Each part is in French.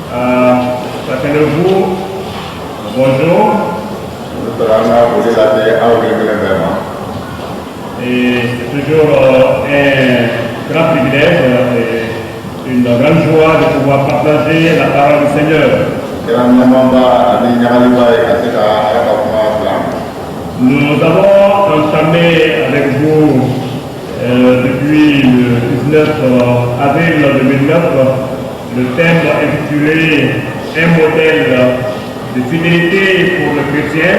Chacun de vous, bonjour. Et c'est toujours un grand privilège et une grande joie de pouvoir partager la parole du Seigneur. Nous avons entamé avec vous depuis le 19 avril 2009 le thème intitulé Un modèle de fidélité pour le chrétien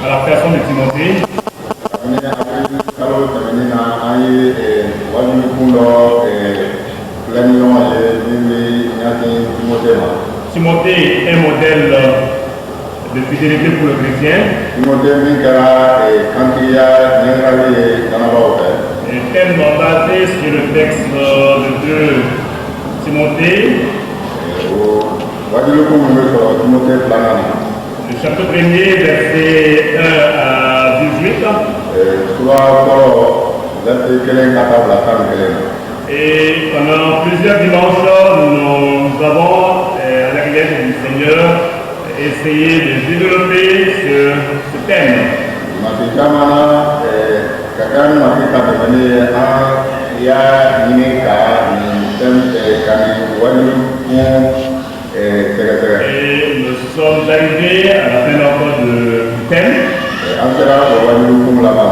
à la personne de Timothée. Timothée, un modèle de fidélité pour le chrétien. Un thème basé sur le texte de 2 Timothée. Le chapitre 1er, verset 1 à 18. Et pendant plusieurs dimanches, nous avons, à la Grèce du Seigneur, essayé de développer ce thème. Et nous sommes arrivés à la fin du thème,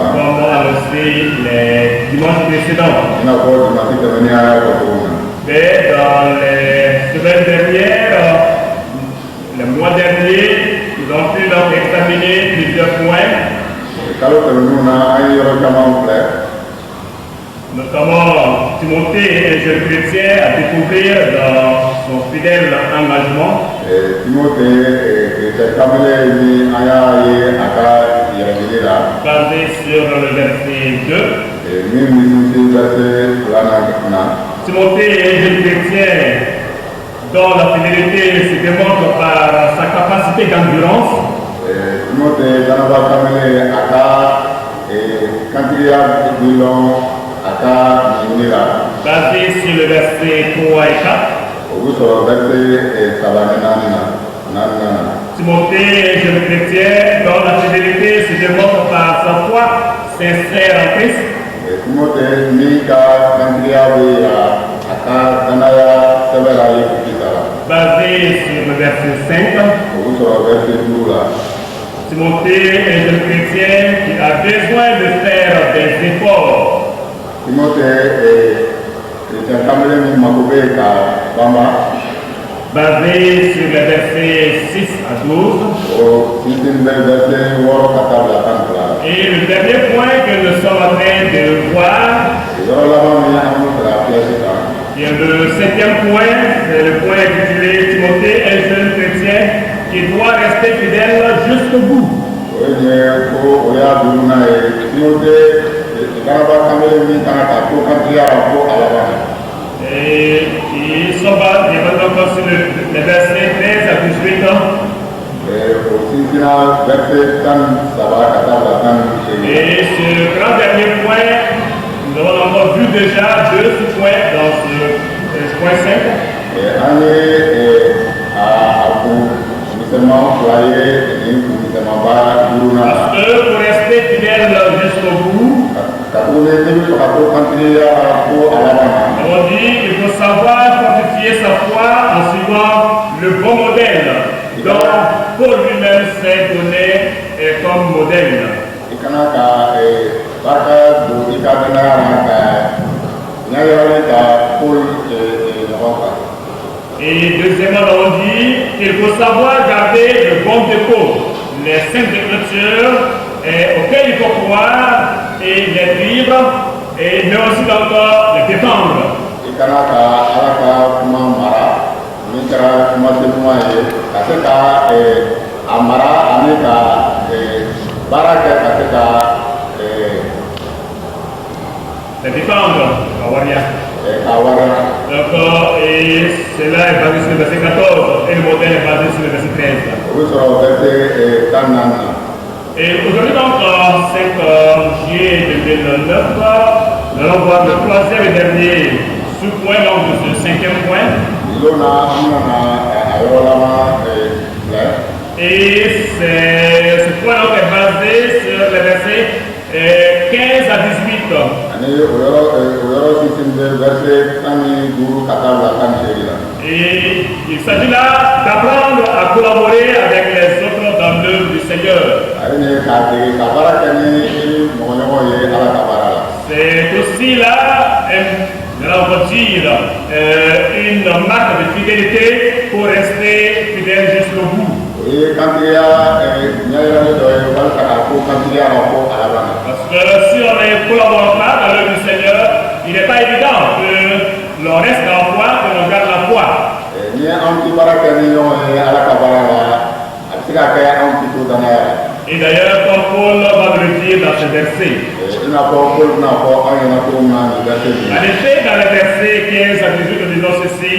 comme annoncé les dimanches précédents. Mais dans les semaines dernières, le mois dernier, nous avons pu donc examiner plusieurs points. Notamment, Timothée, un jeune chrétien, a découvert dans son fidèle engagement basé sur le verset 2. Timothée est un jeune chrétien dont la fidélité se démontre par sa capacité d'endurance. Basé sur le verset 3 et 4. Timothée est un jeune chrétien dont la fidélité se démontre par sa foi sincère en Christ. Basé sur le verset 5. Timothée est un jeune chrétien qui a besoin de faire des efforts. Basé sur les versets 6 à 12. Et le dernier point que nous sommes en train de voir, et le 7e point, c'est le point intitulé Timothée, un jeune chrétien qui doit rester fidèle jusqu'au bout. Et ils sont basés sur les versets 13 à 18 ans. Et ce grand dernier point, nous avons encore vu déjà 2 points dans ce point 5. Parce que pour rester fidèle jusqu'au bout, on dit qu'il faut savoir fortifier sa foi en suivant le bon modèle dont Paul lui-même s'est donné comme modèle. Et deuxièmement, on dit qu'il faut savoir garder le bon dépôt, les saintes écritures auxquelles il faut croire et les vivre, mais aussi encore les défendre. Les défendre, donc, et cela est basé sur le verset 14 et le modèle est basé sur le verset 13. Et aujourd'hui, donc, 5 juillet 2009, nous allons voir le 3e et dernier sous-point de ce 5e point. Et ce point est basé sur les versets 15 à 18. Et il s'agit là d'apprendre à collaborer avec les autres dans l'œuvre du Seigneur. C'est aussi là, on va dire, une marque de fidélité pour rester fidèle jusqu'au bout. Parce que si on ne collabore pas dans l'œuvre du Seigneur, il n'est pas évident que l'on reste en foi, que l'on garde la foi. Et d'ailleurs, comme Paul va le dire dans ce verset. En effet, dans le verset 15 à 18, nous disons ceci.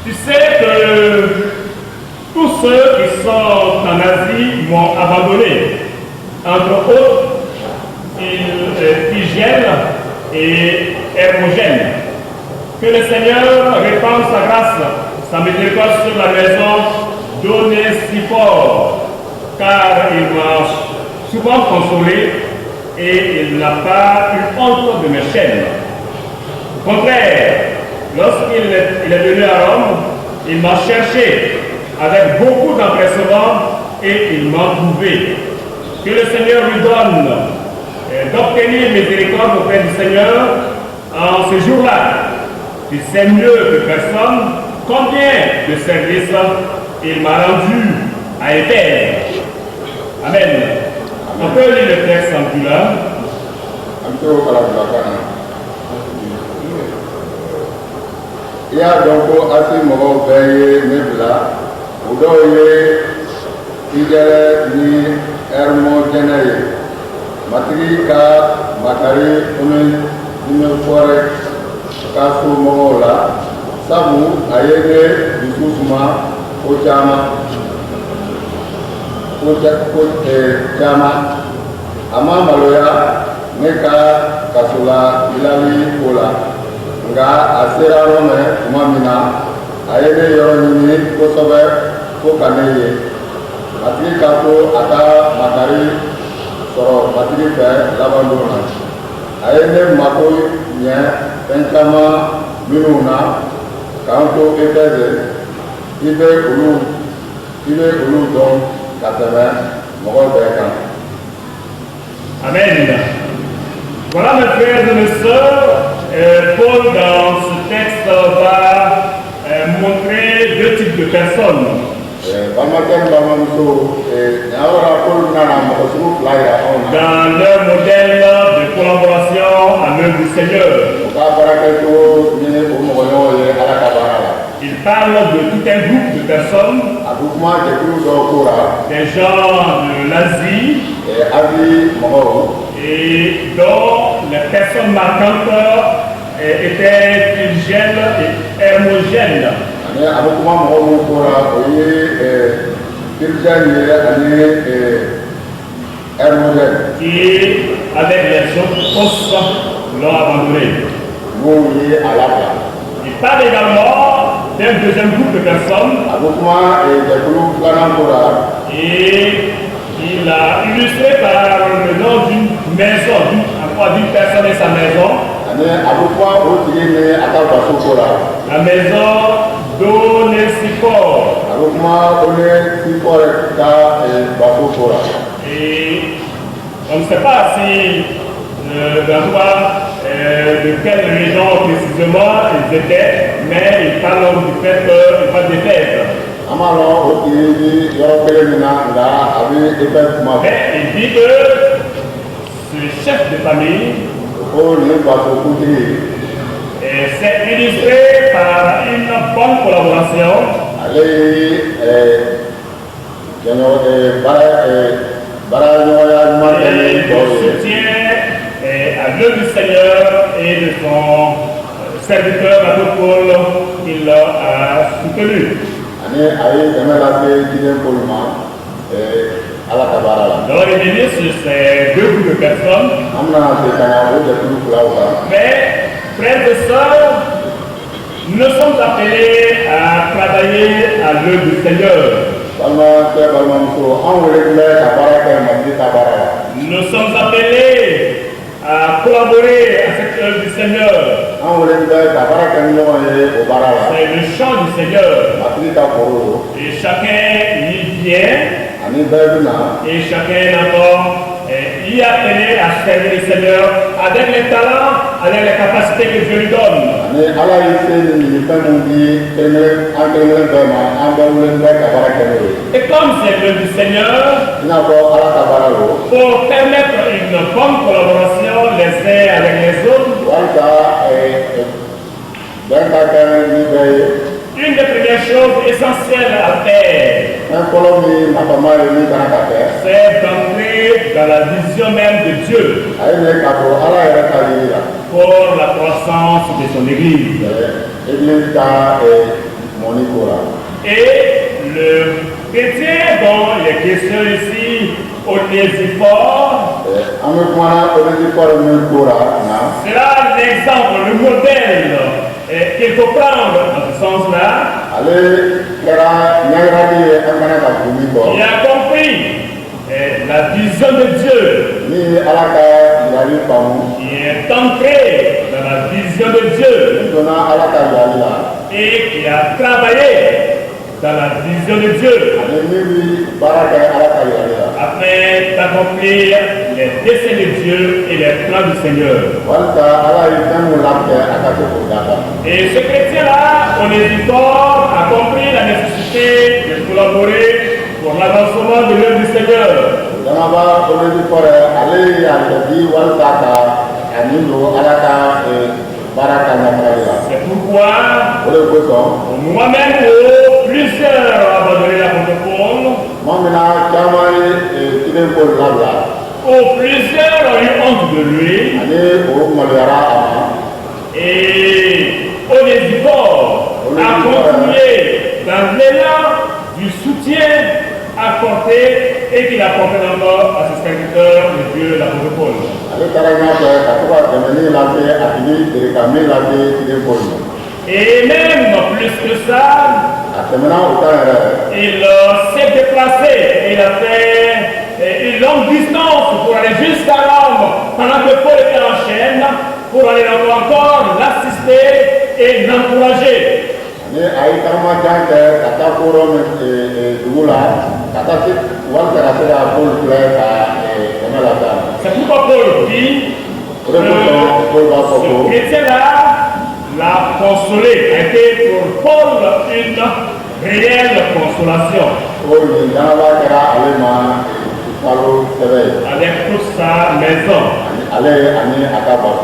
Tu sais que tous ceux qui sont en Asie m'ont abandonné. Entre autres, Hygiène et Hermogène. Que le Seigneur répande sa grâce, sa miséricorde sur la maison d'Onésiphore, car il m'a souvent consolé et il n'a pas eu honte de mes chaînes. Au contraire, lorsqu'il est venu à Rome, il m'a cherché avec beaucoup d'empressement et il m'a trouvé. Que le Seigneur lui donne d'obtenir miséricorde auprès du Seigneur en ce jour-là. Tu sais mieux que personne combien de services il m'a rendu à Éphèse. Amen. On peut lire le texte en plus là. Il y a donc assez de veillé, mais là, vous devez ni Hermogène, Matrika, Matari, une forêt, Kassou Mola, Samu, Ayede, Bissousma, Ochama, Chama, Ama Maloya, Neka, Kasula, Ilali, Ola, Nga, Asera Rome, Mamina, Ayede Yoroni, Kosobe, Kokaneye, Matrika, Ata, Matari, Soro, Matrika, Lavandona, Ayede Makoy, Nya, Penkama, Minuna, Kanto, Efeze, Ibe Ulu, Don, Kateme, Mogol Bekan. Amen. Voilà, mes frères et mes sœurs, Paul dans ce texte va montrer deux types de personnes. Dans leur modèle de collaboration à l'œuvre du Seigneur. Il parle de tout un groupe de personnes, des gens de l'Asie, et dont les personnes marquantes étaient Hygiène et Hermogène. Qui, avec les autres postes, l'ont abandonné. Il parle également d'un deuxième groupe de personnes. Et il a illustré par le nom d'une maison, d'une personne et sa maison. La maison d'Onésiphore. Et on ne sait pas si de quelle région précisément ils étaient, mais ils parlent du fait qu'ils parlent des fêtes. Mais il dit que ce chef de famille s'est illustré par une bonne collaboration et de soutien à l'œuvre du Seigneur et de son serviteur, l'apôtre Paul, qu'il a soutenu. Donc il est sur ces deux groupes de personnes. Mais, frères et sœurs, Nous sommes appelés à travailler à l'œuvre du Seigneur. Nous sommes appelés à collaborer à cette œuvre du Seigneur. C'est le chant du Seigneur. Et chacun y vient. Et chacun d'entre y est appelé à servir le Seigneur avec les talents, avec les capacités que Dieu lui donne. Et comme c'est l'œuvre du Seigneur, pour permettre une bonne collaboration les uns avec les autres, une des premières choses essentielles à faire, c'est d'entrer dans la vision même de Dieu pour la croissance de son Église. Et le chrétien dont il est question ici, Onésifore, sera l'exemple, le modèle qu'il faut prendre dans ce sens-là. Il a compris la vision de Dieu, qui est entré dans la vision de Dieu et qui a travaillé dans la vision de Dieu afin d'accomplir les desseins de Dieu et les plans du Seigneur. Et ce chrétien-là, Onésifore, a compris la nécessité de collaborer pour l'avancement de l'œuvre du Seigneur. C'est pourquoi moi-même, plusieurs ont abandonné l'apôtre Paul, plusieurs ont eu honte de lui, et Onésifore a continué dans l'élan du soutien apporté et qu'il a apporté encore à ses serviteurs, le Dieu, l'apôtre Paul. Et même plus que ça, il s'est déplacé, il a fait une longue distance pour aller jusqu'à Rome pendant que Paul était en chaîne, pour aller encore l'assister et l'encourager. C'est pourquoi Paul dit que ce chrétien-là l'a consolé, a été pour Paul une réelle consolation. Avec toute sa maison.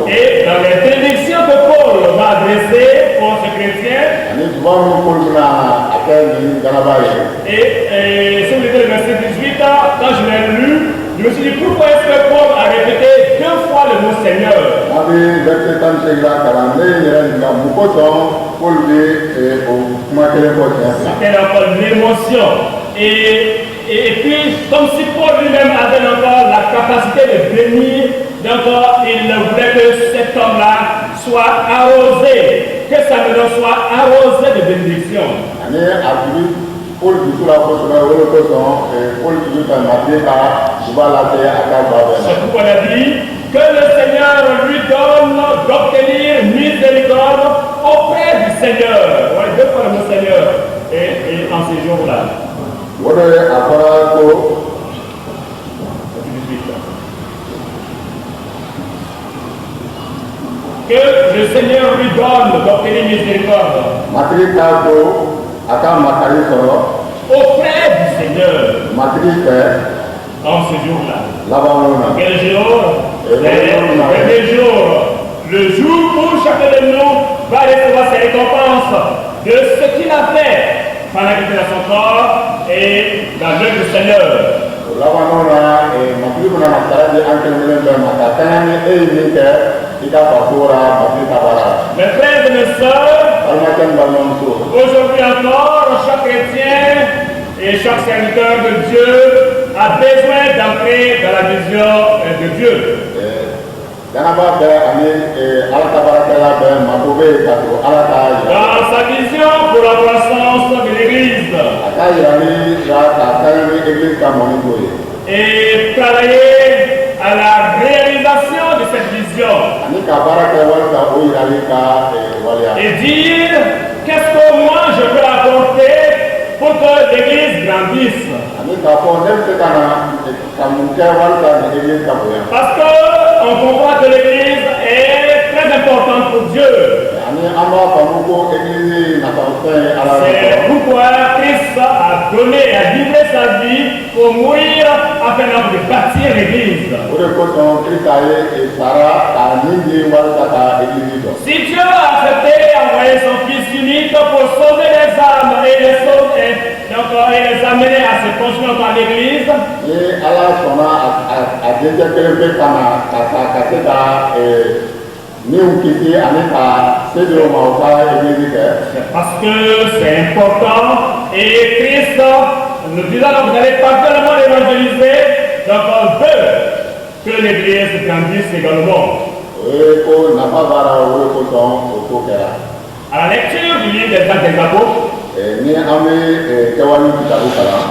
Et dans les bénédictions que Paul va adresser pour ce chrétien, et si vous lisez le verset 18, quand je l'ai lu, je me suis dit pourquoi est-ce que Paul a répété 2 fois le mot Seigneur? C'était encore l'émotion. Et puis, comme si Paul lui-même avait encore la capacité de bénir, donc il voulait que cet homme-là soit arrosé, que sa maison soit arrosée de bénédictions. C'est pourquoi on a dit que le Seigneur lui donne d'obtenir miséricorde auprès du Seigneur. Oui, 2 fois le mot Seigneur et en ces jours-là. Que le Seigneur lui donne d'obtenir miséricorde auprès du Seigneur en ce jour-là. Quel jour? Quel jour? Le jour où chacun de nous va recevoir ses récompenses de ce qu'il a fait pendant qu'il était dans son corps et dans l'œuvre du Seigneur. Mes frères et mes sœurs, aujourd'hui encore, chaque chrétien et chaque serviteur de Dieu a besoin d'entrer dans la vision de Dieu. Dans et travailler à la réalisation de cette vision. Et dire qu'est-ce que moi je peux apporter pour que l'église grandisse. Parce qu'on comprend que l'église est très importante pour Dieu. C'est pourquoi Christ a donné, a livré sa vie pour mourir afin de bâtir l'église. Si Dieu a accepté d'envoyer son Fils unique pour sauver les âmes et les sauver, donc et les amener à se construire dans l'église, parce que c'est important et Christ nous disant que vous n'allez pas seulement l'évangéliser, donc on veut que l'église grandisse également. À la lecture du livre des Actes des Apôtres,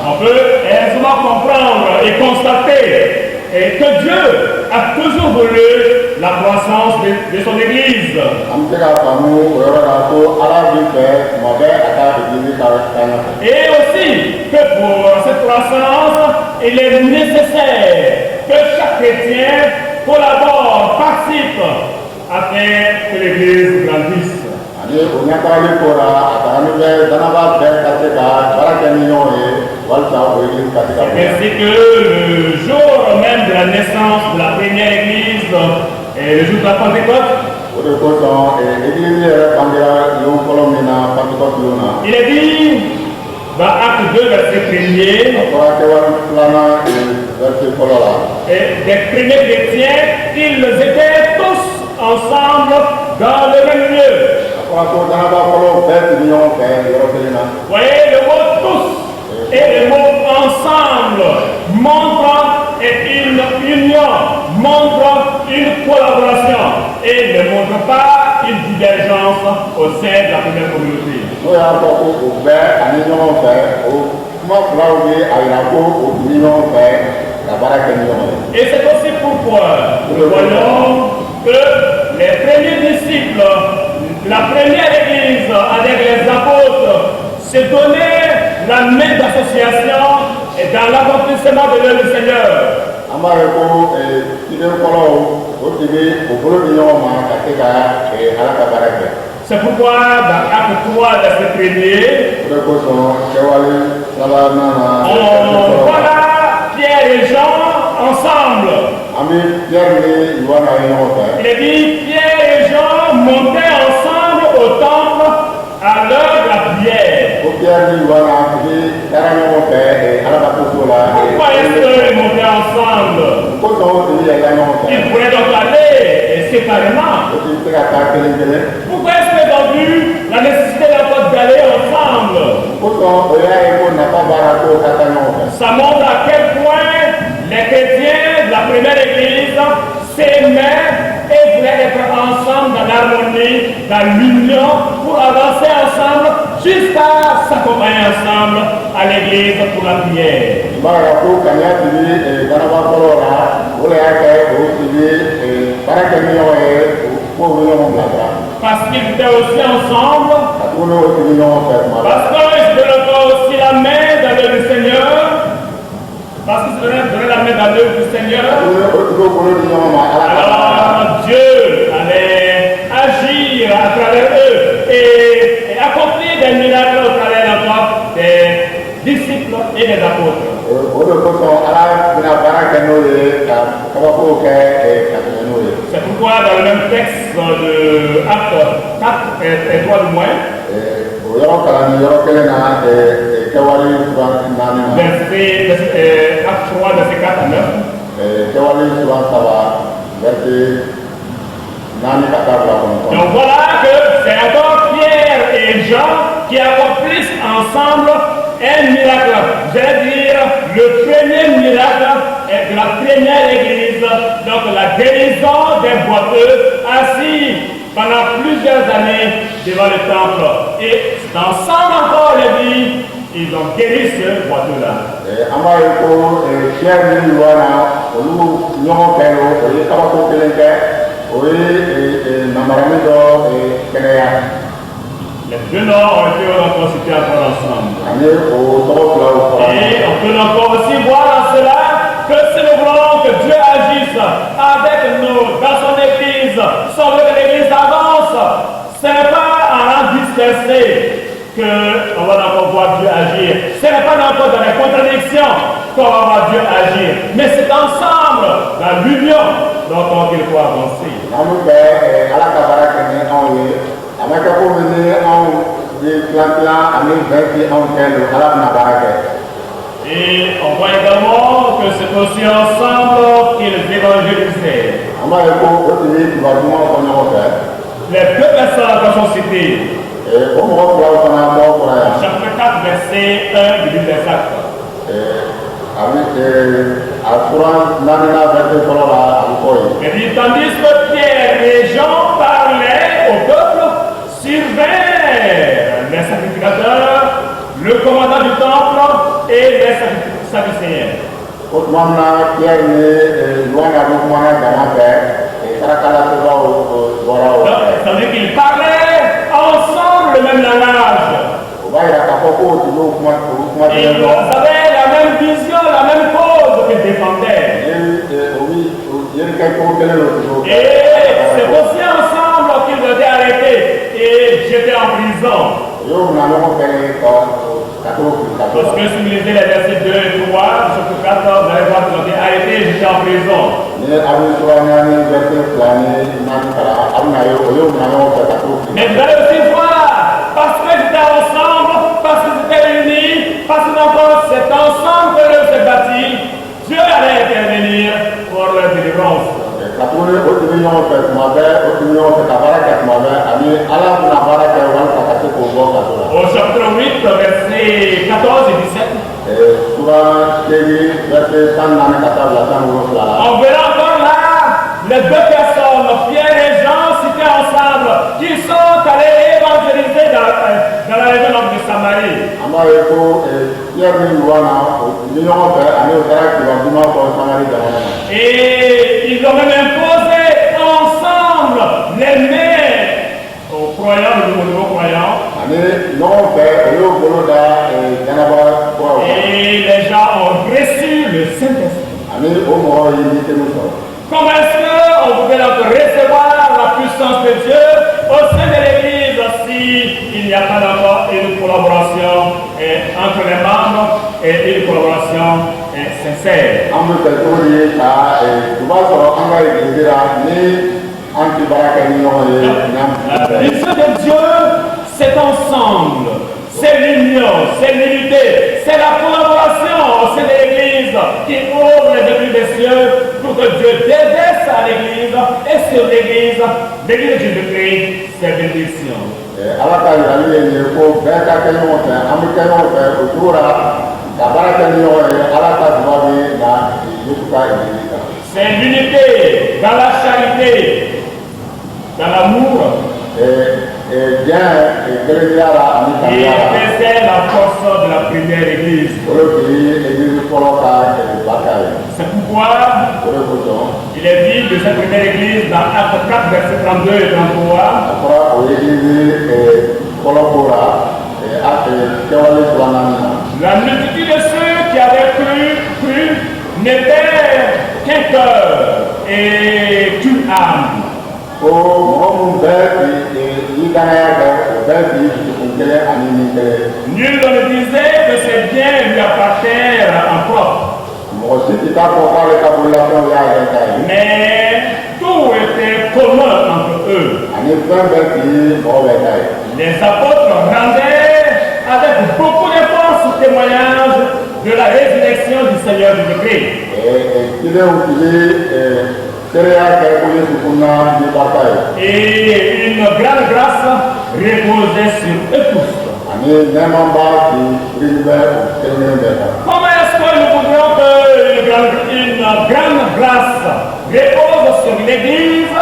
on peut aisément comprendre et constater que Dieu a toujours voulu la croissance de son église. Et aussi que pour cette croissance, il est nécessaire que chaque chrétien collabore, participe afin que l'église grandisse. Ainsi que le jour même de la naissance de la première église, et le jour de la Pentecôte, il est dit dans Acte 2, verset 1er, des premiers chrétiens, ils étaient tous ensemble dans le même lieu. Voyez le mot tous et le mot ensemble montre une union, montre une collaboration et ne montre pas une divergence au sein de la première communauté. Et c'est aussi pourquoi nous voyons que les premiers disciples, la première église avec les apôtres, se donnaient la main d'association et dans l'accomplissement de l'œuvre du Seigneur. C'est pourquoi dans Acte 3, verset 1er, on voit là Pierre et Jean ensemble. Il est dit Pierre et Jean montaient ensemble au temple à l'heure de la prière. Pourquoi est-ce qu'ils montaient ensemble? Ils pourraient donc aller séparément. Pourquoi est-ce qu'ils ont vu la nécessité d'aller ensemble? Ça montre à quel point les chrétiens de la première église s'aimaient et voulaient être ensemble dans l'harmonie, dans l'union, pour avancer ensemble jusqu'à s'accompagner ensemble à l'église pour la prière. Parce qu'ils étaient aussi ensemble, parce qu'ils se donnaient aussi la main dans l'œuvre du Seigneur, parce qu'ils se donnaient la main dans l'œuvre du Seigneur. Alors Dieu allait agir à travers eux et accomplir des miracles au travers des disciples et des apôtres. C'est pourquoi dans le même texte de Acte 4 et 3 du moins, Acte 3, verset 4 à 9, donc voilà que c'est encore Pierre et Jean qui accomplissent ensemble un miracle. J'allais dire le premier miracle de la première église, donc la guérison des boiteux assis pendant plusieurs années devant le temple. Et ensemble encore, il dit ils ont guéri ce boiteux-là. Les deux noms ont été encore cités encore ensemble. Et on peut encore aussi voir dans cela que si nous voulons que Dieu agisse avec nous dans son église, sans que l'église avance, ce n'est pas en rang dispersé qu'on va encore voir Dieu agir. Ce n'est pas encore dans les contradictions qu'on va voir Dieu agir. Mais c'est ensemble, dans l'union, dont il faut avancer. Et on voit également que c'est aussi ensemble qu'ils évangélisaient. Les deux personnes qui sont citées. Chapitre 4, verset 1 du livre des Actes. Et dit, tandis que Pierre et Jean parlaient au peuple, survinrent les sacrificateurs, le commandant du temple et les sadducéens. C'est-à-dire qu'ils parlaient ensemble le même langage. Ils avaient la même vision, la même cause qu'ils défendaient. Et c'est aussi ensemble qu'ils ont été arrêtés et jetés en prison. Parce que si vous lisez les versets 2 et 3, chapitre 14, vous allez voir qu'ils ont été arrêtés et jetés en prison. Mais vous allez aussi voir, parce qu'ils étaient ensemble, parce qu'ils étaient unis, parce que c'est ensemble que l'œuvre s'est bâtie, Dieu allait intervenir pour leur délivrance. Au chapitre 8, versets 14 et 17, on verra encore là les deux personnes, Pierre et Jean, cités ensemble, qui sont allés évangéliser dans la région de Samarie. Et ils ont même imposé ensemble les mains aux croyants, aux nouveaux croyants. Et les gens ont reçu le Saint-Esprit. Comment est-ce qu'on pouvait donc recevoir la puissance de Dieu au sein de l'Église s'il n'y a pas d'abord une collaboration entre les membres et une collaboration sincère? L'Église de Dieu, c'est ensemble, c'est l'union, c'est l'unité, c'est la collaboration au sein de l'Église qui ouvre les églises des cieux pour que Dieu déverse à l'Église et sur l'Église de Jésus-Christ ses bénédictions. C'est l'unité dans la charité, dans l'amour. Et c'est la force de la première église. C'est pourquoi il est dit de cette première église dans Acte 4, verset 32 et 33. La multitude de ceux qui avaient cru n'était qu'un cœur et qu'une âme. Nul ne disait que ces biens lui appartiennent en propre. Mais tout était commun entre eux. Les apôtres rendaient avec beaucoup d'efforts ce témoignage de la résurrection du Seigneur Jésus-Christ. Et une grande grâce reposait sur eux tous. Comment est-ce que nous voudrions qu'une grande grâce repose sur l'Église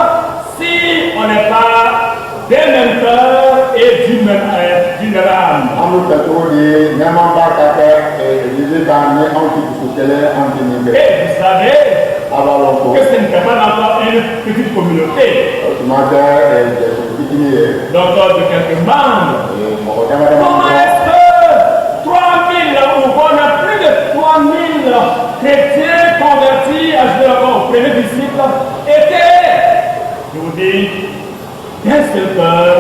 si on n'est pas des mêmes cœurs et d'une âme? âme. Et vous savez que ce n'était pas encore une petite communauté. Donc de quelques membres. Comment est-ce que 3000 ou on a plus de 3000 chrétiens convertis à Jésus au premier disciple étaient, je vous dis, d'un seul cœur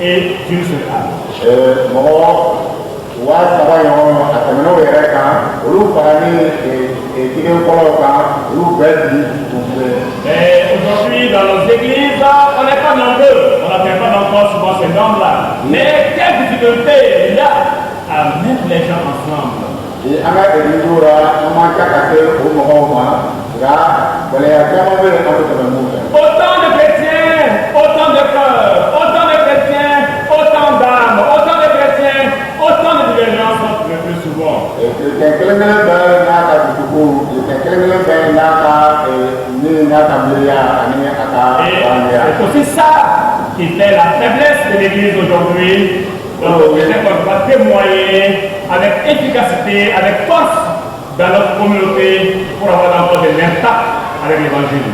et d'une seule âme. Mais aujourd'hui, dans nos églises, on n'est pas nombreux. On n'appelle pas encore souvent ces noms-là. Mais quelle difficulté il y a à mettre les gens ensemble. Autant de chrétiens, autant de cœurs, autant de chrétiens, autant d'âmes, autant de chrétiens, autant de divergences le plus souvent. C'est aussi ça qui fait la faiblesse de l'Église aujourd'hui. Donc, on va témoigner avec efficacité, avec force dans notre communauté pour avoir encore de l'impact avec l'Évangile.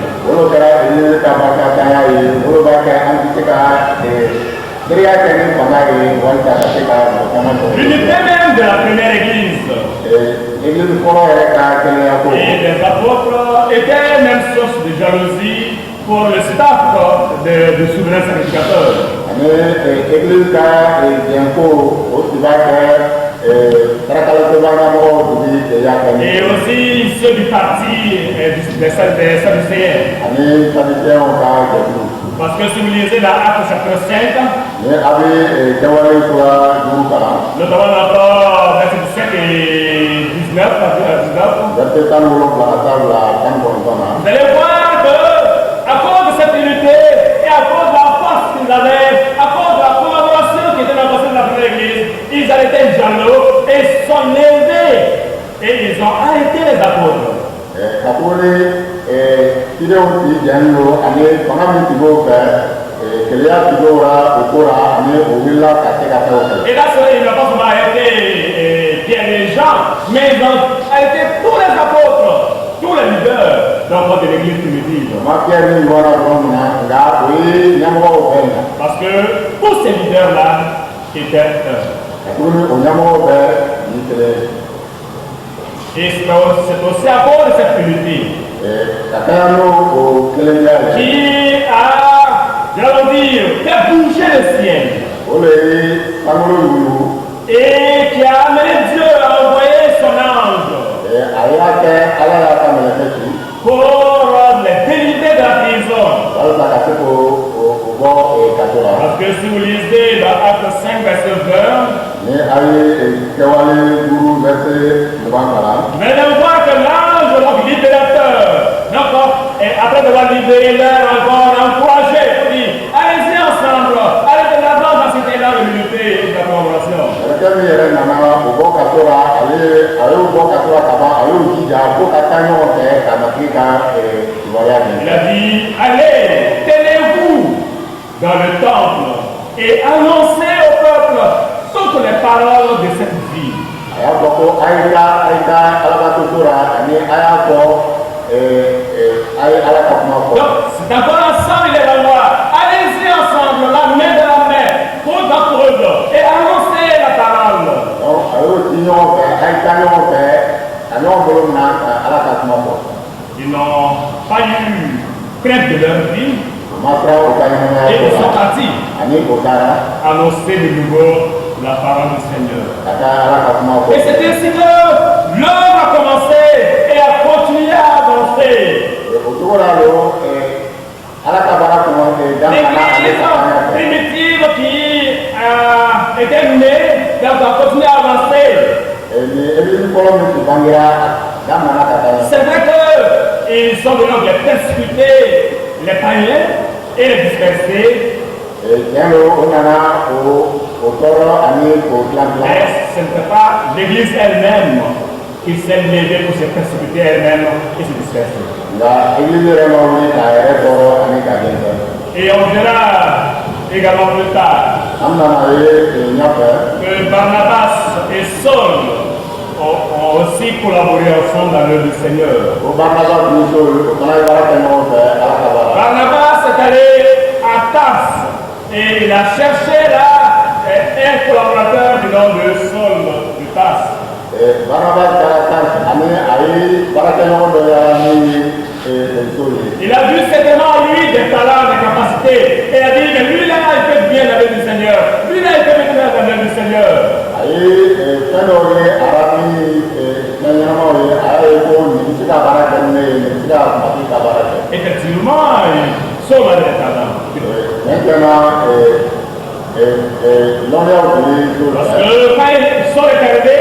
L'unité même de la première Église et des apôtres était même source de jalousie pour le staff de souverain sacrificateur. Et aussi ceux du parti des Sadducéens. Parce que si vous lisez la Acte chapitre 5, notamment encore verset 17 et 19, vous allez voir que à cause de cette unité et à cause de la force qu'ils avaient, à cause de la collaboration qui était dans le de la première église, ils avaient été jaloux et sont levés et ils ont arrêté les apôtres. Et là, il n'a pas seulement arrêté Pierre et Jean, mais ils ont arrêté tous les apôtres, tous les leaders de l'église primitive. Parce que tous ces leaders-là étaient et c'est aussi à cause de cette unité qui a, je vais dire, fait bouger le ciel et qui a amené Dieu à envoyer son ange pour les délivrer de la prison. Parce que si vous lisez dans Acte 5, verset 20, mais on voit que l'ange, donc libérateur, et après devoir libérer l'heure, encore encourager, il dit allez-y ensemble, allez de l'avant dans cet élan de l'unité et de la collaboration. Il a dit allez, tenez-vous dans le temple et annoncez au peuple toutes les paroles de cette vie. Donc, c'est encore ensemble, il est la loi. Allez-y ensemble, la main de la main, côte à côte, et annoncez la parole. Ils n'ont pas eu crainte de leur vie. Et ils sont partis annoncer de nouveau la parole du Seigneur. Et c'est ainsi que l'homme a commencé et a continué à avancer. L'église primitive qui était née, a continué à avancer. C'est vrai qu'ils sont venus de persécuter les païens et les disperser. Mais ce n'était pas l'église elle-même qui s'est levée pour se persécuter elle-même et se disperser. Et on verra également plus tard que Barnabas et Saul ont aussi collaboré ensemble dans l'œuvre du Seigneur. Barnabas est allé à Tarse et il a cherché là un collaborateur du nom de Saul de Tarse. Il a vu certainement lui des talents, des capacités. Et il a dit, mais lui là, il fait bien la l'œuvre du Seigneur. Lui là, il fait bien la l'œuvre du Seigneur. Effectivement, Saul a des talents. Parce que quand Saul est arrivé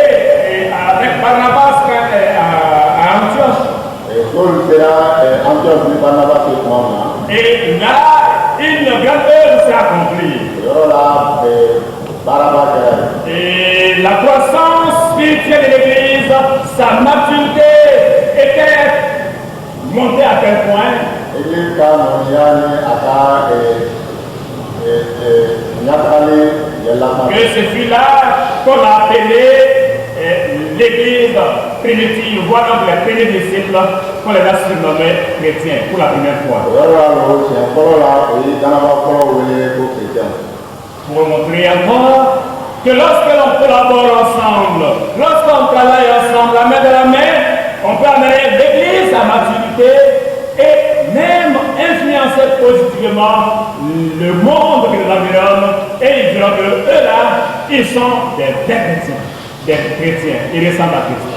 avec Barnabas à Antioche, et là, une grande œuvre s'est accomplie. Et la croissance spirituelle de l'Église, sa maturité était montée à tel point que ce fut là qu'on a appelé l'Église primitive, voire donc les premiers disciples, qu'on les a surnommés chrétiens pour la première fois. Pour montrer encore que lorsque l'on collabore ensemble, lorsqu'on travaille ensemble, la main de la main, on peut amener l'Église à maturité et même influencer positivement le monde qui nous environne. Et ils diront que eux là, ils sont des chrétiens. Des chrétiens, ils ressemblent à Christ.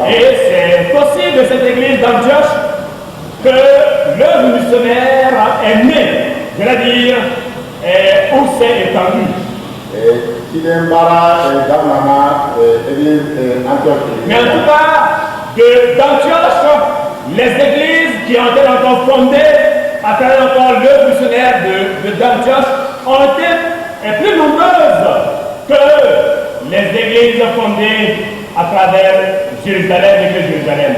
Et c'est aussi de cette église d'Antioche que l'œuvre missionnaire est née, je veux dire, où c'est étendu. Mais en tout cas, d'Antioche, les églises qui ont été encore fondées à travers encore l'œuvre missionnaire d'Antioche ont été plus nombreuses que les églises fondées à travers Jérusalem et que Jérusalem.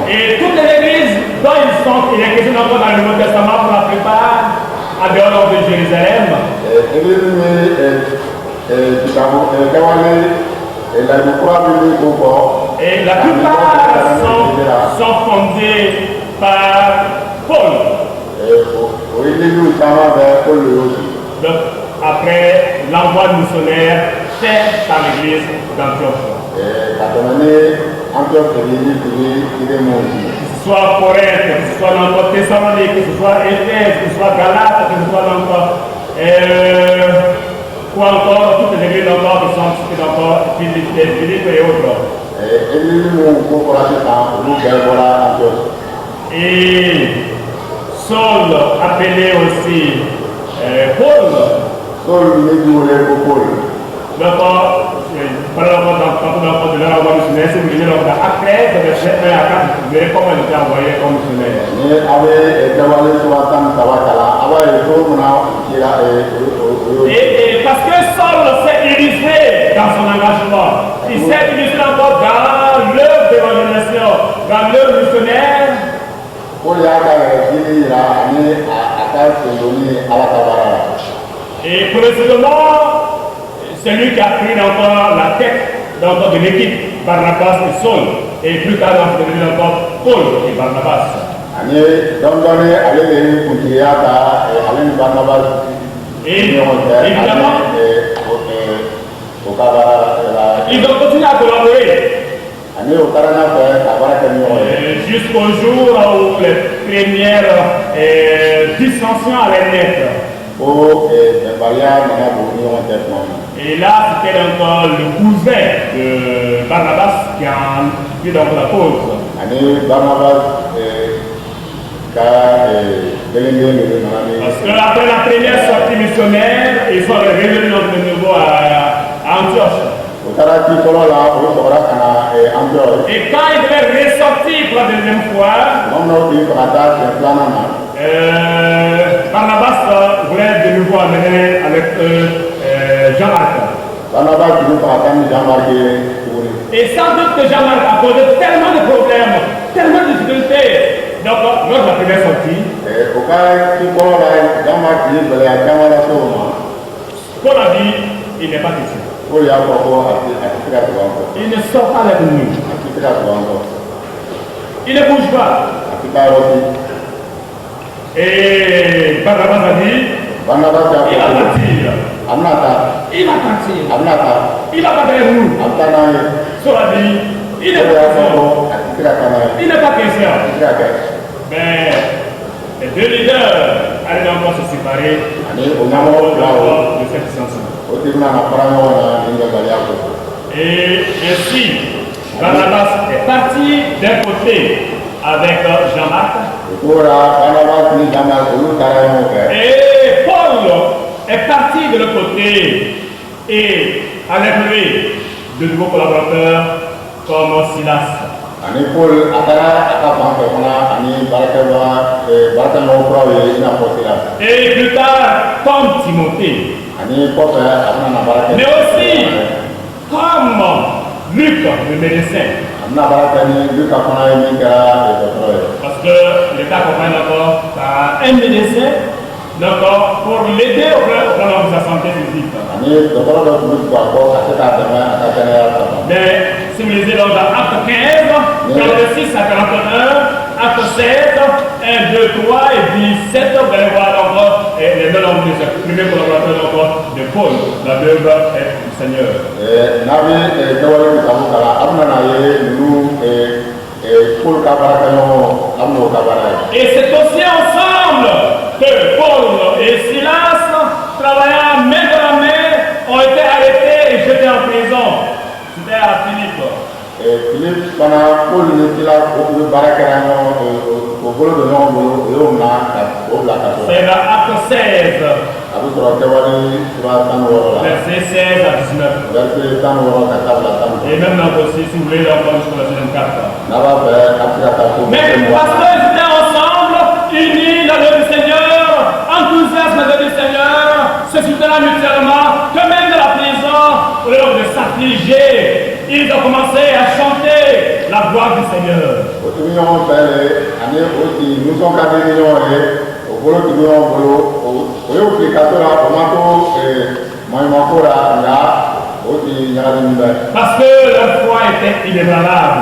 Et toutes les églises dont il est question encore dans le Nouveau Testament pour la plupart, à dehors de Jérusalem, et la plupart sont fondées par Paul. Donc, après l'envoi missionnaire fait par l'église d'Antioche. Que ce soit Corinthe, que ce soit encore Thessalonique, que ce soit Éphèse, que ce soit Galate, que ce soit encore ou encore toutes les églises encore qui sont encore Philippe et autres. Et Saul appelé aussi Paul. Donc, parlons de leur envoi missionnaire. Si vous lisez donc après, verset 1 à 4, vous verrez comment il était envoyé comme missionnaire. Et parce que Saul s'est illustré dans son engagement, il s'est illustré encore dans l'œuvre d'évangélisation, dans l'œuvre missionnaire. Et précisément, celui qui a pris encore la tête de l'équipe, Barnabas et Saul, et plus tard, on va devenir encore Paul et Barnabas. Et évidemment, ils ont continué à collaborer jusqu'au jour où les premières dissensions allaient naître. Et là, c'était encore le cousin de Barnabas qui a pris donc la cause. Parce que après la première sortie missionnaire, ils sont revenus de nouveau à Antioche. Et quand ils devaient ressortir pour la deuxième fois, Barnabas voulait de nouveau amener avec Jean-Marc. Barnabas qui nous parle Jean-Marc. Et sans doute que Jean-Marc a posé tellement de problèmes, tellement de difficultés. Donc, lors de la première sortie, Paul a dit, il n'est pas question. Il ne sort pas avec nous. Il ne bouge pas. Et Barnabas a dit, il va partir. Il va partir. Il va pas avec nous. Saul a dit, il n'est pas question. Il n'est pas question. Mais les deux leaders allaient encore se séparer de cette dissension. Et ainsi, Barnabas est parti d'un côté avec Jean-Marc. Et Paul est parti de l'autre côté et avec lui de nouveaux collaborateurs comme Silas. Et plus tard, comme Timothée. Mais aussi comme Luc, le médecin. Parce qu'il est accompagné encore par un médecin, d'accord, pour l'aider au plan de sa santé physique. Mais si vous lisez dans Acte 15, 46 à 41, Acte 16, 1, 2, 3 et 17, vous allez voir encore les deux noms des premiers collaborateurs de Paul, la veuve du Seigneur. Et c'est aussi ensemble que Paul et Silas, travaillant main dans la main, ont été arrêtés et jetés en prison. C'était à Philippe. C'est dans Acte 16, verset 16 à 19. Et même là aussi, si vous voulez, encore jusqu'à la deuxième carte. Mais parce qu'ils étaient ensemble, unis dans le Seigneur, enthousiasme dans le Seigneur, se soutenant mutuellement, que même dans la prison, au lieu de s'affliger, ils ont commencé à chanter la gloire du Seigneur. Parce que leur foi était inébranlable.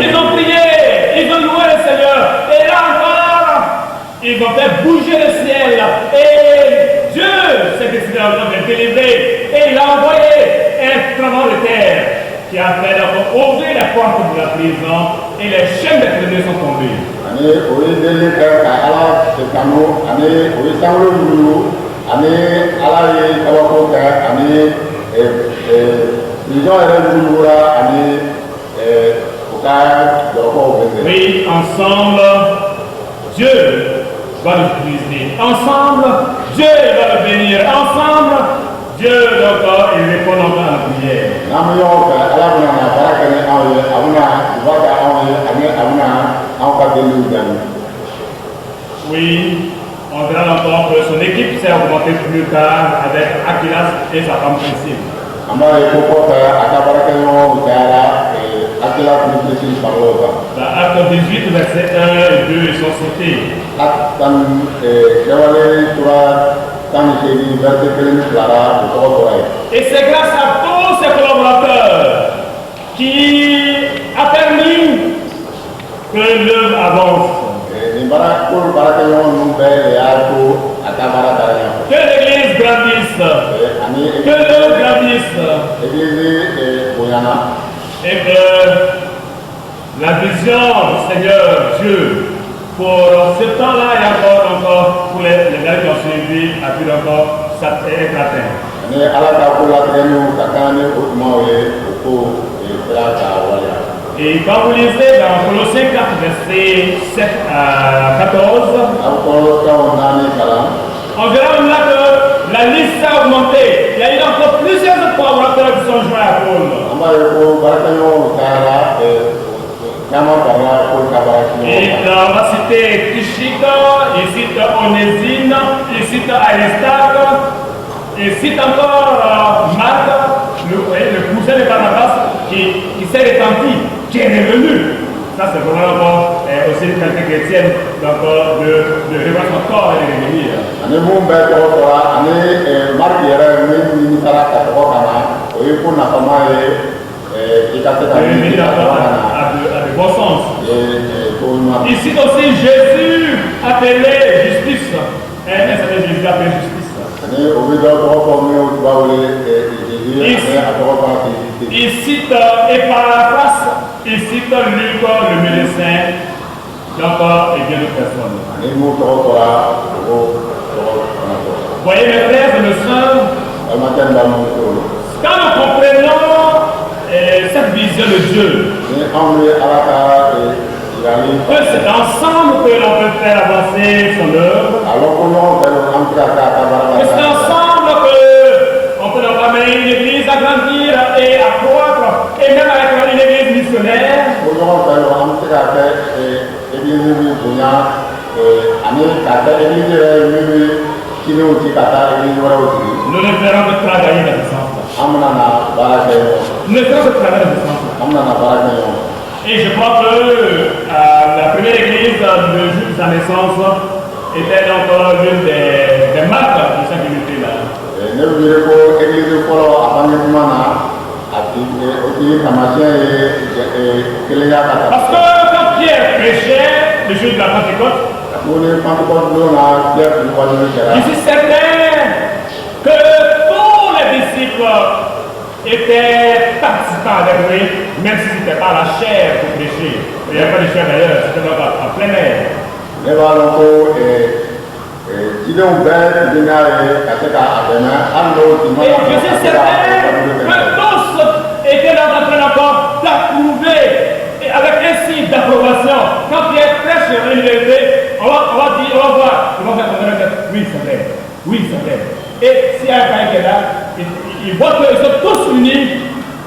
Ils ont prié, ils ont loué le Seigneur. Et là encore, ils ont fait bouger le ciel. Et Dieu s'est décidé de délivrer. Et il a envoyé un tremblement de terre qui a fait ouvrir les portes de la prison. Et les chaînes des prisonniers sont tombées. Oui, ensemble, Dieu va nous utiliser. Ensemble, Dieu va le bénir. Ensemble, Dieu encore, il répond encore à la prière. Oui, on verra encore que son équipe s'est augmentée plus tard avec Aquilas et sa femme Priscille. Dans Acte 18, versets 1 et 2, ils sont cités. Et c'est grâce à tous ces collaborateurs qui a permis que l'œuvre avance. Que l'église grandisse. Que l'œuvre grandisse. Et que la vision du Seigneur Dieu pour ce temps-là et encore pour les gars qui ont suivi a pu encore être atteint. Et quand vous lisez dans Colossiens 4, versets 7 à 14, on verra même là que la liste a augmenté. Il y a eu encore plusieurs autres collaborateurs qui sont joints à Paul. Et on va citer cite Onésime, il cite Aristarque, il cite encore Marc, le cousin de Barnabas, qui s'est répandu, qui est revenu. Ça, c'est vraiment aussi une qualité chrétienne de revoir son corps et de revenir. À de bons sens. Il cite aussi Jésus appelé justice. Un certain Jésus appelé justice. Il cite Epaphras, il cite Luc, le médecin, et bien d'autres personnes. Voyez mes frères et mes sœurs, quand nous comprenons cette vision de Dieu, que c'est ensemble que l'on peut faire avancer son œuvre, que c'est ensemble qu'on peut donc amener une église à grandir et à croître, et même avec une église missionnaire. Nous ne ferons que travailler dans ce sens-là. Nous ne ferons que travailler dans ce sens-là. Et je crois que la première église de sa naissance était donc l'une des marques de cette unité-là. Parce que quand Pierre prêchait le jour de la Pentecôte, je suis certain que tous les disciples étaient participants avec lui, même si ce n'était pas la chair pour prêcher. Il n'y avait pas de chair d'ailleurs, c'était donc en plein air. Et je suis certain que tous étaient en train encore d'approuver avec un signe d'approbation. Quand Pierre prêche sur l'université, on va dire, on va voir, on va faire oui, c'est vrai, oui, c'est vrai. Et s'il y a un frère qui est là, il voit qu'ils sont tous unis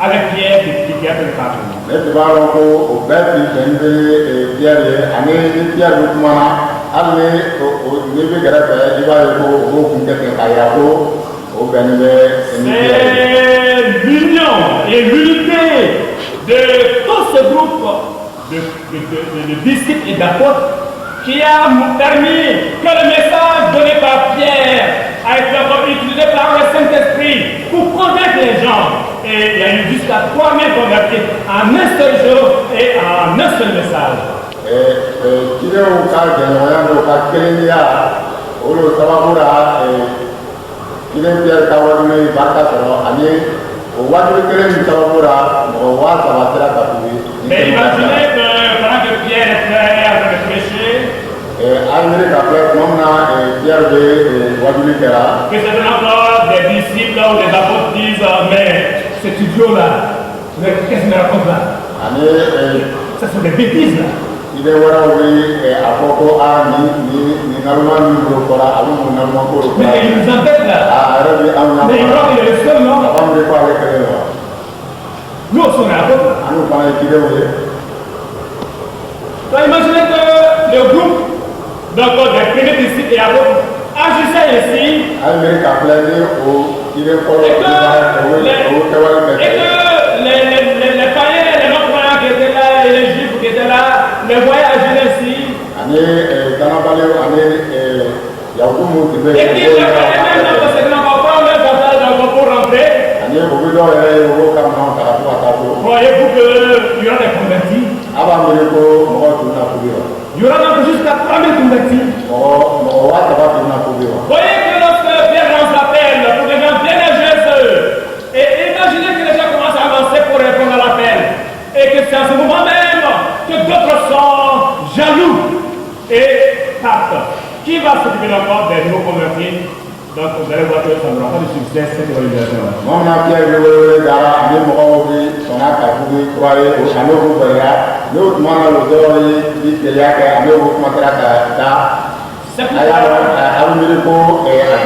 avec Pierre qui a fait le parcours. C'est l'union et l'unité de tout ce groupe de disciples et d'apôtres qui a permis que le message donné par Pierre a été utilisé par le Saint-Esprit pour convaincre les gens. Et il y a eu jusqu'à 3000 convertis en un seul jour et en un seul message. Mais imaginez que pendant que Pierre est en train de prêcher, que c'est encore des disciples ou des apôtres disent mais cet idiot là, qu'est-ce qu'il me raconte là? Ça sont des bêtises là. Mais ils nous entêtent là. Mais ils croient qu'il est le seul, non? Nous aussi on est apôtres. Donc imaginez que le groupe donc, des premiers disciples et apôtres agissait ainsi. Et que les païens, les non-croyants qui étaient là, et les juifs qui étaient là, les voyaient agir ainsi. Et qui ne croyaient même dans ce que nous avons pas pour rentrer. Croyez-vous qu'il y aura des convertis? Il y aura donc jusqu'à 3000 convertis. Voyez que lorsque Pierre lance l'appel pour que les gens viennent à Jésus, et imaginez que les gens commencent à avancer pour répondre à l'appel, et que c'est à ce moment même que d'autres sont jaloux et partent. Qui va s'occuper encore des nouveaux convertis? Donc vous allez voir que ça n'aura pas de succès cette organisation.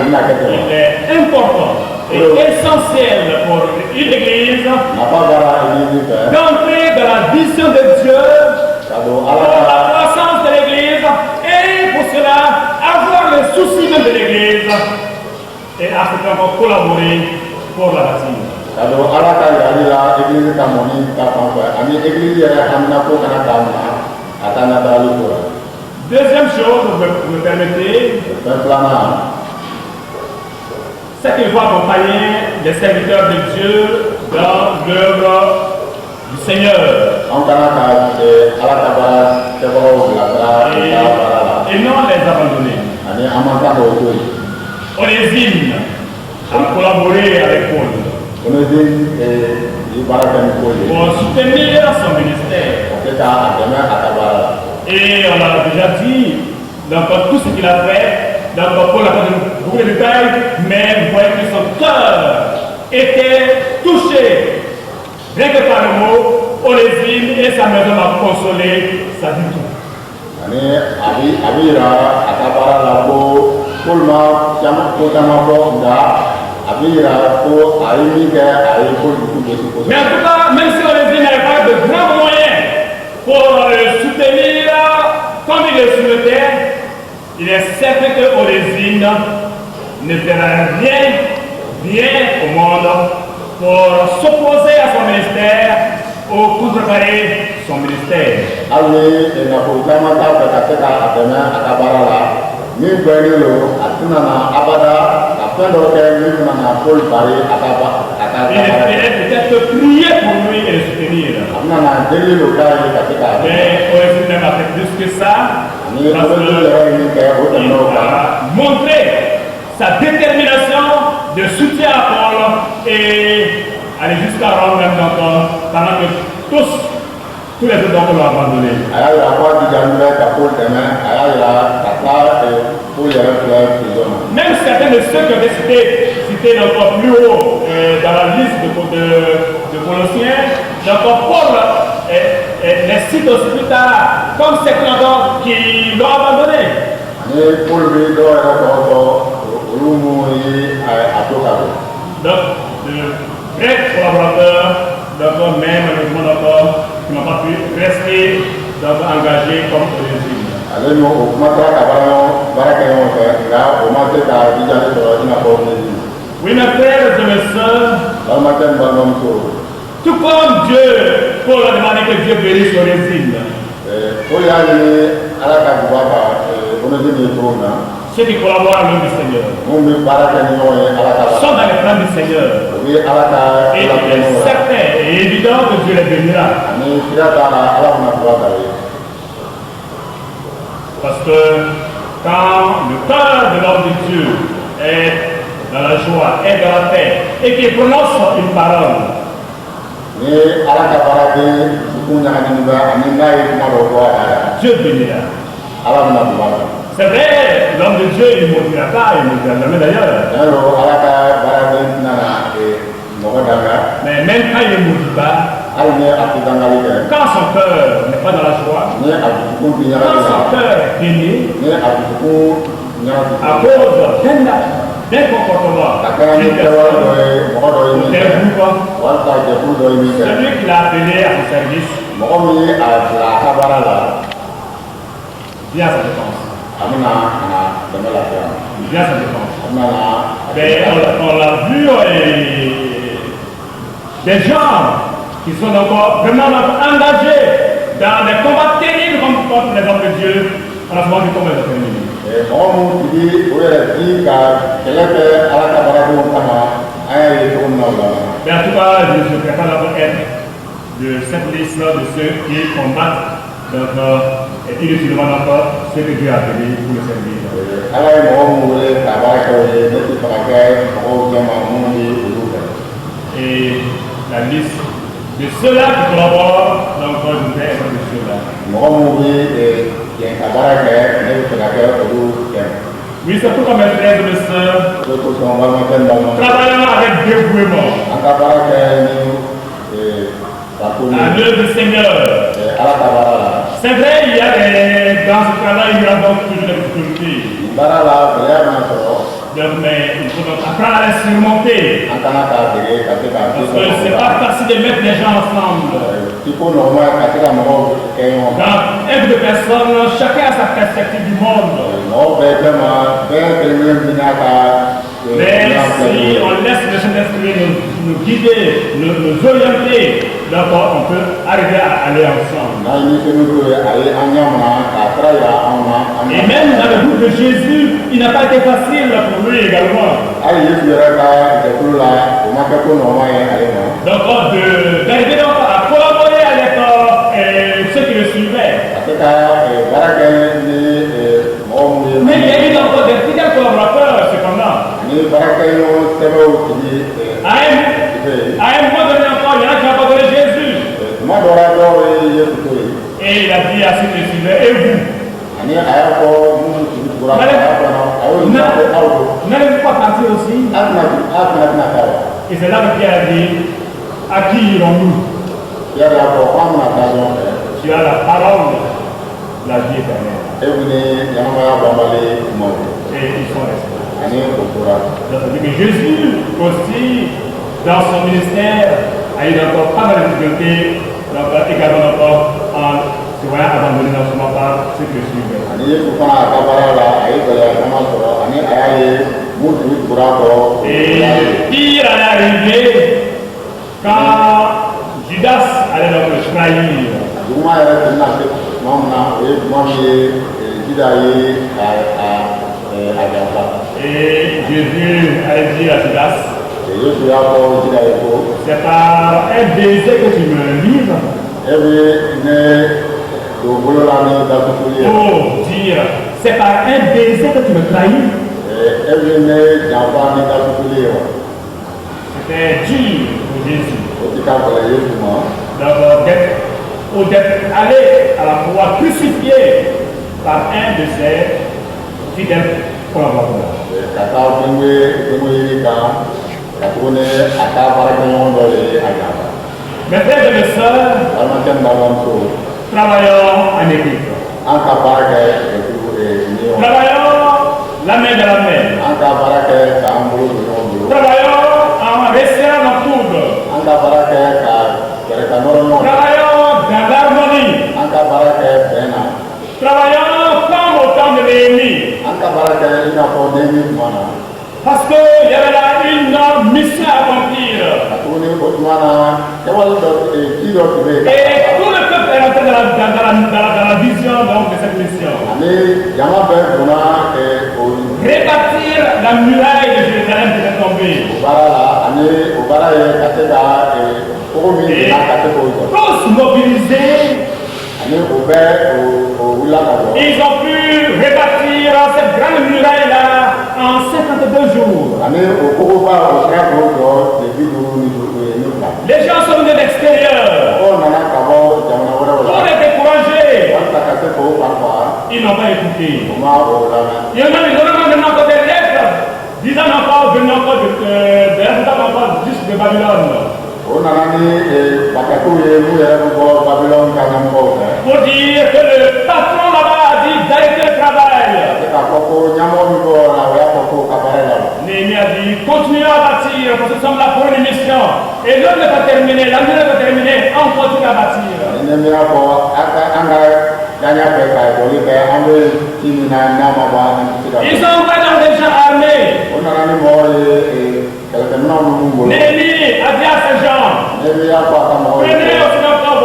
Il est important et essentiel pour une église d'entrer dans la vision de Dieu pour la croissance de l'église et pour cela avoir souci même de l'Église est à ce qu'on va collaborer pour la bâtir. Alors, à la caille, l'église est à mon île, l'église est à Minako, à Tanada. Deuxième chose, vous me permettez, c'est qu'il faut accompagner les serviteurs de Dieu dans l'œuvre du Seigneur. Et non les abandonner. Onésime a collaboré avec Paul pour soutenir son ministère. Et on a déjà dit, donc tout ce qu'il a fait, donc Paul n'a pas donné beaucoup de détails, mais vous voyez que son cœur était touché. Rien que par le mot, Onésime et sa maison m'a consolé, ça dit tout. Mais en tout cas, même si Onésime n'avait pas de grands moyens pour le soutenir comme il le souhaitait, il est certain que Onésime ne fera rien au monde pour s'opposer à son ministère ou contrecarrer son ministère. Il est peut-être prié pour lui et le soutenir. Mais Onésime n'a pas fait plus que ça. Parce qu'il a montré sa détermination de soutien à Paul et aller jusqu'à Rome même pendant que tous les autres d'entre eux l'ont abandonné. Même certains de ceux qui ont été cités encore plus haut dans la liste de Colossiens, donc Paul les cite aussi plus tard, comme certains d'autres qui l'ont abandonné. Donc, de vrais collaborateurs, donc même le monde encore, qui n'ont pas pu rester engagés comme Onésime. Oui, mes frères et mes sœurs, tout comme Dieu, Paul a demandé que Dieu bénisse Onésime. Ceux qui collaborent à l'œuvre du Seigneur sont dans les plans du Seigneur. Et il est certain et évident que Dieu les bénira. Parce que quand le cœur de l'homme de Dieu est dans la joie, est dans la paix, et qu'il prononce une parole, Dieu bénira. C'est vrai, l'homme de Dieu, il ne maudira pas, il ne maudira jamais d'ailleurs. Mais même quand il ne maudit pas, quand son cœur n'est pas dans la joie, quand son cœur est béni, à cause d'un comportement, celui qui l'a appelé à son service, vient à sa défense. Vient à sa défense. Mais on l'a vu, des gens qui sont encore vraiment engagés dans des combats terribles contre les hommes de Dieu, en ce moment du combat de terminé. Mais en tout cas, je ne préfère pas être de cette liste de ceux qui combattent inutilement encore ce que Dieu a appelé pour le servir. Et la liste de ceux-là qui collaborent, donc je voudrais être de ceux-là. Oui, c'est pourquoi mes frères et mes sœurs, travaillons avec dévouement à l'œuvre du Seigneur. C'est vrai, dans ce travail, il y a donc toujours des difficultés. Mais il faut donc apprendre à les surmonter. Parce que ce n'est pas facile de mettre les gens ensemble. il faut normalement passer la mort et on Dans un groupe de personnes, chacun a sa perspective du monde. Mais si on laisse le Saint-Esprit nous guider, nous orienter, donc on peut arriver à aller ensemble. Et même dans le groupe de Jésus, il n'a pas été facile pour lui également. Donc d'arriver donc à collaborer avec ceux qui le suivaient. Mais il y a eu encore des fidèles collaborateurs cependant. À un moment donné encore, il y en a qui ont abandonné Jésus. Et il a dit à ceux qui le suivaient, et vous? N'allez-vous pas partir aussi? Et c'est là que Pierre a dit, à qui irons-nous? Tu as la parole, la vie éternelle. Et ils sont restés. Donc, ça veut dire que Jésus aussi, dans son ministère, a eu encore pas mal de difficultés, donc également encore en se voyant abandonné non seulement par ceux qui le suivaient. Et pire allait arriver quand Judas allait donc le trahir. Et Jésus allait dire à Judas, c'est par un baiser que tu me livres. Pour dire, c'est par un baiser que tu me trahis. C'était dur pour Jésus. Donc, d'être allé à la croix crucifié par un de ses fidèles collaborateurs. Mes frères et mes sœurs, travaillons en équipe. Travaillons la main dans la main. Travaillons en resserrant nos coudes. Travaillons dans l'harmonie. Travaillons comme au temps de Néhémie. Parce qu'il y avait là une mission à accomplir. Et tout le peuple est rentré dans la vision donc, de cette mission. Rebâtir la muraille de Jérusalem qui est tombée. Et tous mobilisés, ils ont pu rebâtir cette grande muraille-là en 52 jours. Les gens sont venus de l'extérieur. On est découragés. Ils n'ont pas écouté. Ils ont maintenant encore des lettres disant encore, venant encore juste de Babylone. Pour dire que le patron là-bas a dit d'arrêter le travail. Néhémie a dit continuez à bâtir parce que nous sommes là pour une mission. Et l'œuvre n'est pas terminée, la muraille n'est pas terminée, on continue à bâtir. Ils ont envoyé dans des gens armés. Néhémie a dit à ces gens, prenez aussi encore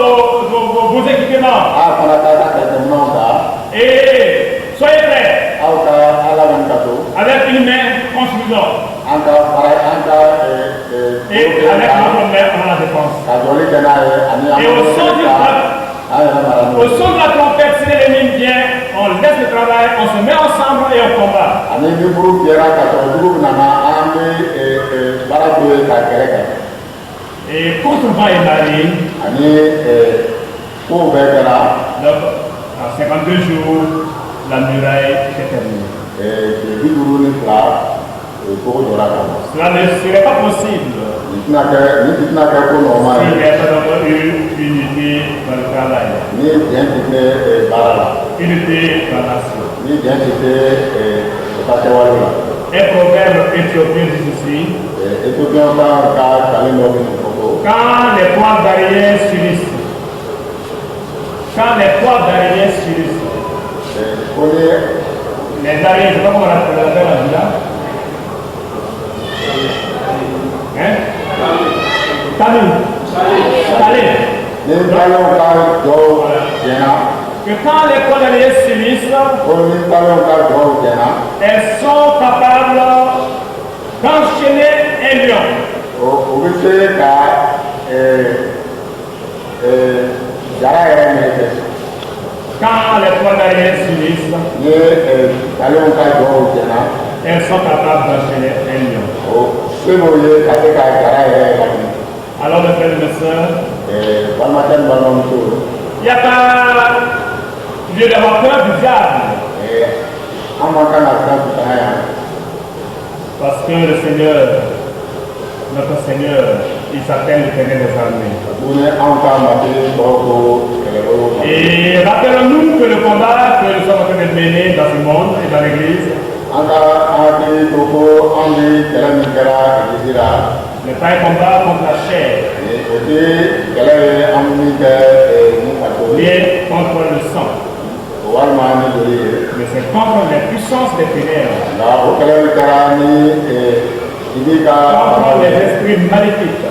vos équipements et soyez prêts avec une main construisante et avec notre main en la défense. Et au son de la trompette, si l'ennemi vient, on laisse le travail, on se met ensemble et on combat. Et contre vent et marine, donc en 52 jours, la muraille était terminée. Cela ne serait pas possible s'il n'y avait pas eu unité dans le travail, unité dans la nation. Un proverbe éthiopien dit ceci: quand les points d'arrière s'unissent, Quand les trois araignées s'unissent, les araignées, je ne sais pas comment on appelle en Juda. Hein? Talé. Que quand les trois araignées s'unissent, elles sont capables d'enchaîner un lion. Quand les trois araignées s'unissent, elles sont capables d'enchaîner un lion. Alors, mes frères et mes sœurs, il n'y a pas lieu d'avoir peur du diable. Parce que le Seigneur, notre Seigneur, il s'appelle l'Éternel des armées. Et rappelons-nous que le combat que nous sommes en train de mener dans ce monde et dans l'Église n'est pas un combat contre la chair, mais contre le sang. Mais c'est contre les puissances des ténèbres, contre les esprits maléfiques.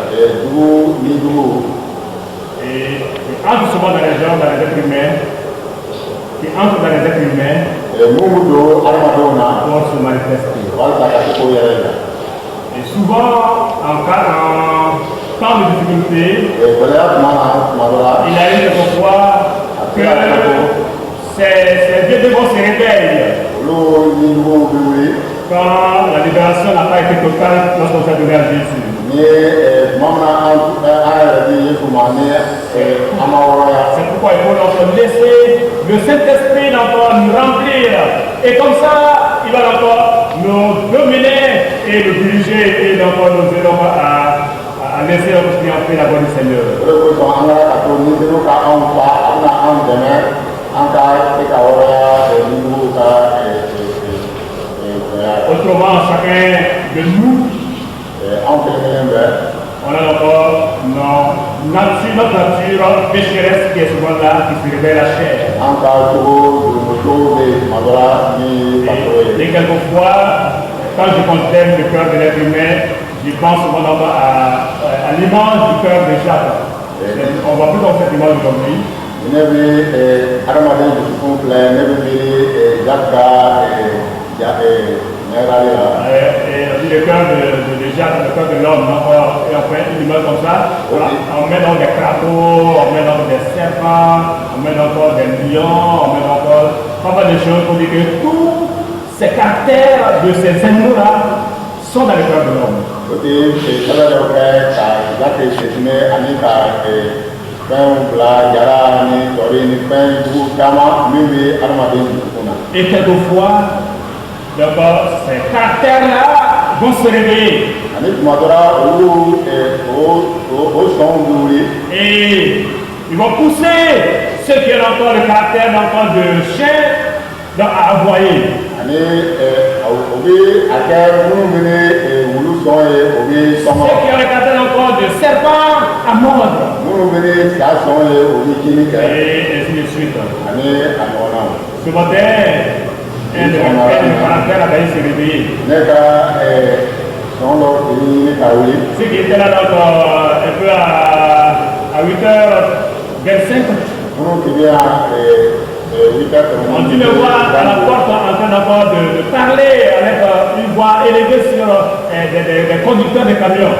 Et qui entrent souvent dans les gens, dans les êtres humains, pour se manifester. Et souvent, en temps de difficulté, il arrive quelquefois que ces vieux démons se réveillent quand la libération n'a pas été totale lorsqu'on s'est donné à Jésus. C'est pourquoi il faut donc laisser le Saint-Esprit encore nous remplir. Et comme ça, il va encore nous dominer et nous diriger et encore nous aider à laisser notre triompher la voie du Seigneur. Autrement, chacun de nous, on a encore notre nature pécheresse qui est souvent là, qui se révèle la chair. Et quelquefois, quand je contemple le cœur de l'être humain, je pense souvent d'abord à l'image du cœur de Jacques. On voit plus dans cette image aujourd'hui. Et le cœur de Jacques, le cœur de l'homme, et on fait une image comme ça. Voilà. On met dans des crapauds, on met dans des serpents, on met encore des lions, on met encore pas mal de choses pour dire que tous ces caractères de ces animaux-là sont dans le cœur de l'homme. Et quelquefois, d'abord, ces caractères-là vont se réveiller. Et ils vont pousser ceux qui ont encore le caractère d'enfant de chien à aboyer. Ceux qui ont le caractère encore de serpent à mordre. Et ainsi de suite. Ce matin, un de mes caractères a failli se réveiller. Ceux qui étaient là donc, un peu à 8h25. On dit me voir à la porte en train d'abord de parler avec une voix élevée sur des conducteurs de camions.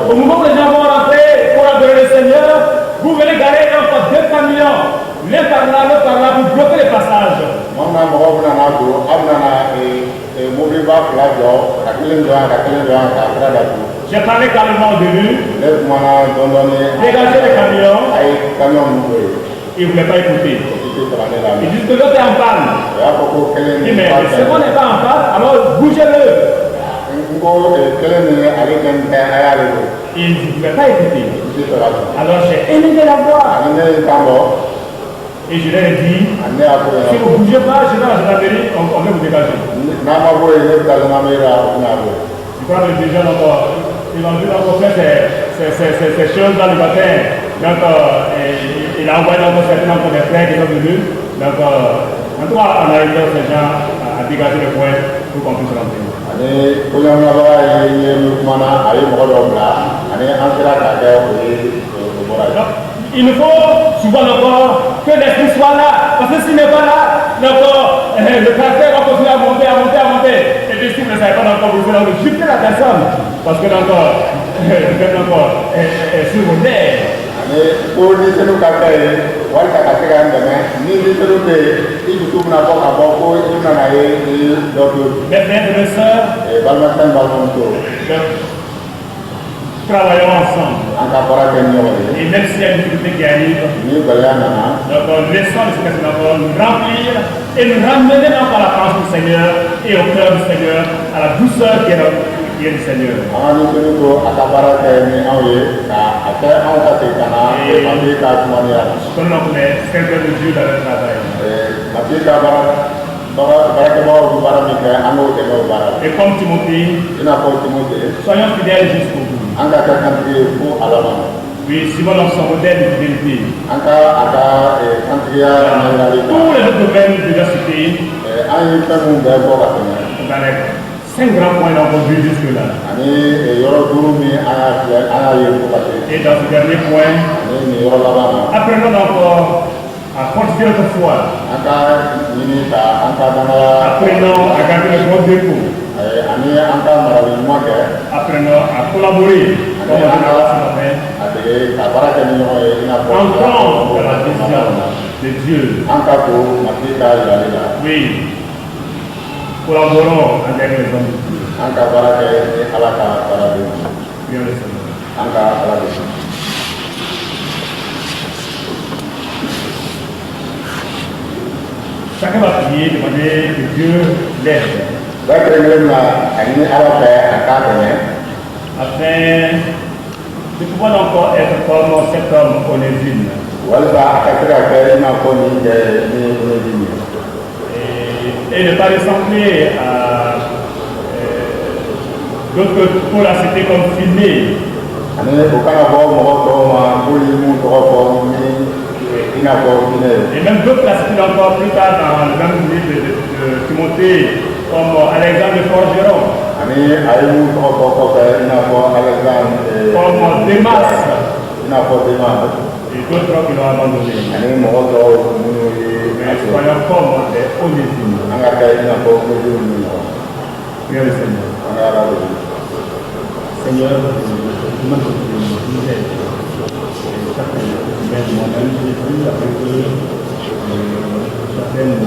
Au moment où les gens vont rentrer pour adorer le Seigneur, vous venez garer encore 2 camions, l'un par là, l'autre par là, vous bloquez les passages. J'ai parlé carrément au début, dégagez les camions, ils ne voulaient pas écouter. Ils disent que l'autre est en panne. Ils disent mais ce qu'on n'est pas en panne, alors bougez-le. Ils ne voulaient pas écouter. Alors j'ai élevé la voix. Et je leur ai dit, si vous ne bougez pas, je vais à la mairie, on va vous dégager. Je crois que les gens encore, ils ont vu donc faire ces choses dans le matin. Donc, il a envoyé donc certainement des frères qui sont venus. Donc, en tout cas, on a aidé ces gens à dégager le point pour qu'on puisse rentrer. Il nous faut souvent encore que l'esprit soit là, parce que s'il n'est pas là, donc, le caractère va continuer à monter, à monter, à monter. Et puis si vous ne savez pas encore, vous allez jeter la personne, parce que encore, est sur vos nerfs. Pour les nous cafés, voilà qu'à faire un ni les nous il faut n'a pas à beaucoup, il n'en a eu d'autres. Mes frères et mes sœurs, travaillons ensemble. Et même s'il y a une difficulté qui arrive, donc laissons le Seigneur nous remplir et nous ramener encore à la France du Seigneur et au cœur du Seigneur, à la douceur qui est du Seigneur. Comme on est serviteur de Dieu dans le travail. Et comme Timothée, soyons fidèles jusqu'au bout. Oui, Simon dans son modèle de fidélité. Tous les autres domaines déjà cités, dans les 5 grands points qu'on a vu jusque-là. Et dans ce dernier point, apprenons encore à fortifier notre foi. Apprenons à garder le bon dépôt. Apprenons à collaborer. Comme on entrons dans la vision de Dieu. Oui. Collaborons avec les hommes de Dieu. Prions le Seigneur. Chacun va prier, demander que Dieu l'aide. Afin de pouvoir encore être comme cet homme Onésime. Et ne pas ressembler à d'autres pour la cité comme filmé. Et même d'autres la cité encore plus tard dans le même livre de Timothée, comme Alexandre de Forgeron. Comme Démas. Et d'autres qui l'ont abandonné. Mais soyons comme des Onésime. Prions le Seigneur. Seigneur, je demande que tu nous aides. Chaque semaine, moi-même, j'ai pris avec eux certaines